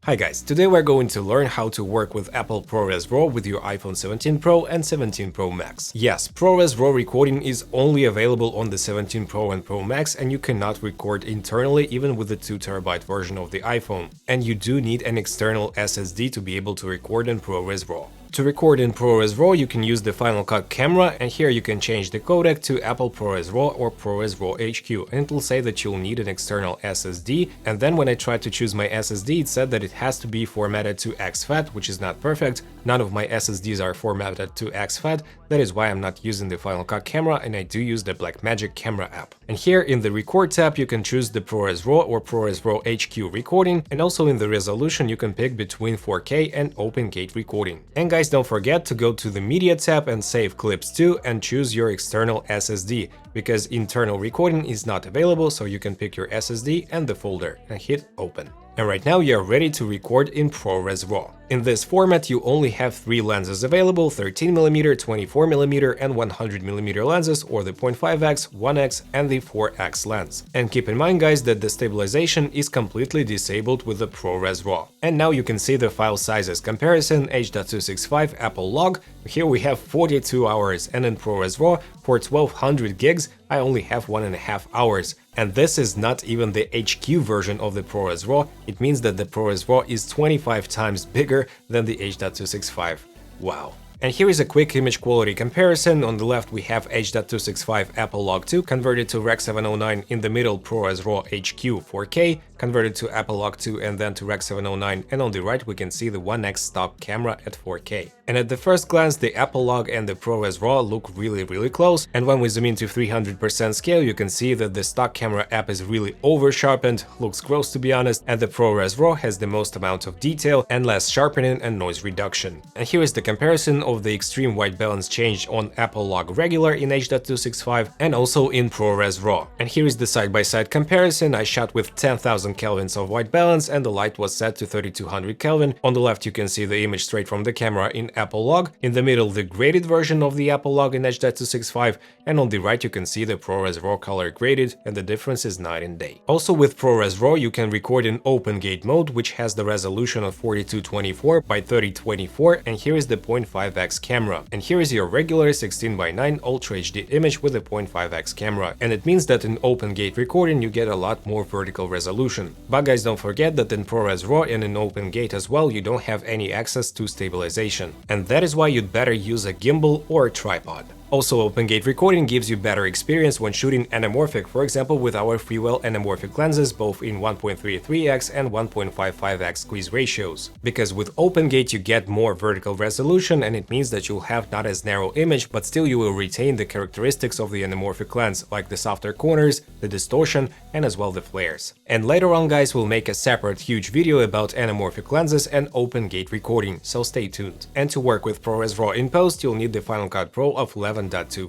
Hi guys, today we're going to learn how to work with Apple ProRes RAW with your iPhone 17 Pro and 17 Pro Max. Yes, ProRes RAW recording is only available on the 17 Pro and Pro Max, and you cannot record internally even with the 2TB version of the iPhone. And you do need an external SSD to be able to record in ProRes RAW. To record in ProRes RAW, you can use the Final Cut camera, and here you can change the codec to Apple ProRes RAW or ProRes RAW HQ, and it will say that you'll need an external SSD, and then when I tried to choose my SSD, it said that it has to be formatted to exFAT, which is not perfect. None of my SSDs are formatted to exFAT, that is why I'm not using the Final Cut camera, and I do use the Blackmagic camera app. And here in the Record tab, you can choose the ProRes RAW or ProRes RAW HQ recording, and also in the resolution you can pick between 4K and Open Gate recording. And guys, don't forget to go to the Media tab and save clips too, and choose your external SSD, because internal recording is not available, so you can pick your SSD and the folder and hit open. And right now you're ready to record in ProRes RAW. In this format you only have 3 lenses available: 13mm, 24mm and 100mm lenses, or the 0.5x, 1x and the 4x lens. And keep in mind guys that the stabilization is completely disabled with the ProRes RAW. And now you can see the file sizes comparison: H.265 Apple log, here we have 42 hours, and in ProRes RAW for 1200 gigs I only have 1.5 hours. And this is not even the HQ version of the ProRes RAW, it means that the ProRes RAW is 25 times bigger than the H.265. Wow. And here is a quick image quality comparison. On the left we have H.265 Apple Log 2 converted to Rec. 709, in the middle ProRes RAW HQ 4K converted to Apple Log 2 and then to Rec. 709, and on the right we can see the 1x stock camera at 4K. And at the first glance the Apple Log and the ProRes RAW look really close, and when we zoom into 300% scale you can see that the stock camera app is really over-sharpened, looks gross to be honest, and the ProRes RAW has the most amount of detail and less sharpening and noise reduction. And here is the comparison of the extreme white balance change on Apple Log regular in H.265 and also in ProRes RAW. And here is the side-by-side comparison. I shot with 10,000 kelvins of white balance and the light was set to 3200 Kelvin. On the left you can see the image straight from the camera in Apple Log, in the middle the graded version of the Apple Log in H.265, and on the right you can see the ProRes RAW color graded, and the difference is night and day. Also with ProRes RAW you can record in Open Gate mode, which has the resolution of 4224 by 3024, and here is the 0.5x camera. And here is your regular 16:9 Ultra HD image with a 0.5x camera, and it means that in Open Gate recording you get a lot more vertical resolution. But guys, don't forget that in ProRes RAW and in Open Gate as well you don't have any access to stabilization, and that is why you'd better use a gimbal or a tripod. Also, Open Gate recording gives you better experience when shooting anamorphic, for example with our freewell anamorphic lenses, both in 1.33x and 1.55x squeeze ratios. Because with Open Gate you get more vertical resolution, and it means that you'll have not as narrow image, but still you will retain the characteristics of the anamorphic lens, like the softer corners, the distortion, and as well the flares. And later on guys, we'll make a separate huge video about anamorphic lenses and Open Gate recording, so stay tuned. And to work with ProRes RAW in post, you'll need the Final Cut Pro of 11.2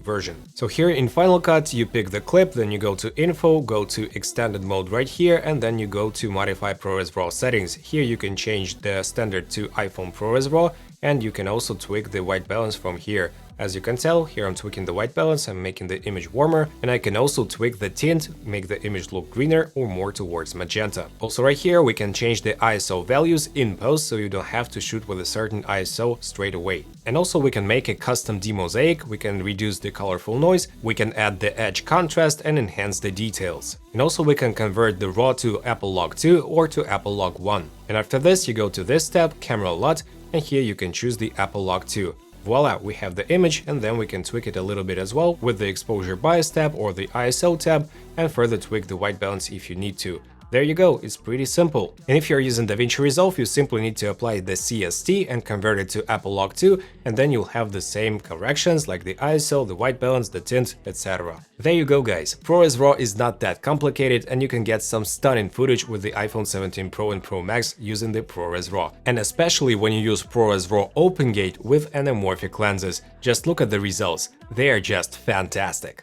version. So here in Final Cut you pick the clip, then you go to Info, go to Extended Mode right here, and then you go to Modify ProRes RAW settings. Here you can change the standard to iPhone ProRes RAW, and you can also tweak the white balance from here. As you can tell, here I'm tweaking the white balance, I'm making the image warmer, and I can also tweak the tint, make the image look greener or more towards magenta. Also right here we can change the ISO values in post, so you don't have to shoot with a certain ISO straight away. And also we can make a custom demosaic, we can reduce the colorful noise, we can add the edge contrast and enhance the details. And also we can convert the RAW to Apple Log 2 or to Apple Log 1. And after this you go to this tab, Camera LUT, and here you can choose the Apple Log 2. Voila, we have the image, and then we can tweak it a little bit as well with the Exposure Bias tab or the ISO tab, and further tweak the white balance if you need to. There you go, it's pretty simple. And if you're using DaVinci Resolve, you simply need to apply the CST and convert it to Apple Log 2, and then you'll have the same corrections like the ISO, the white balance, the tint, etc. There you go guys, ProRes RAW is not that complicated, and you can get some stunning footage with the iPhone 17 Pro and Pro Max using the ProRes RAW. And especially when you use ProRes RAW Open Gate with anamorphic lenses. Just look at the results, they are just fantastic.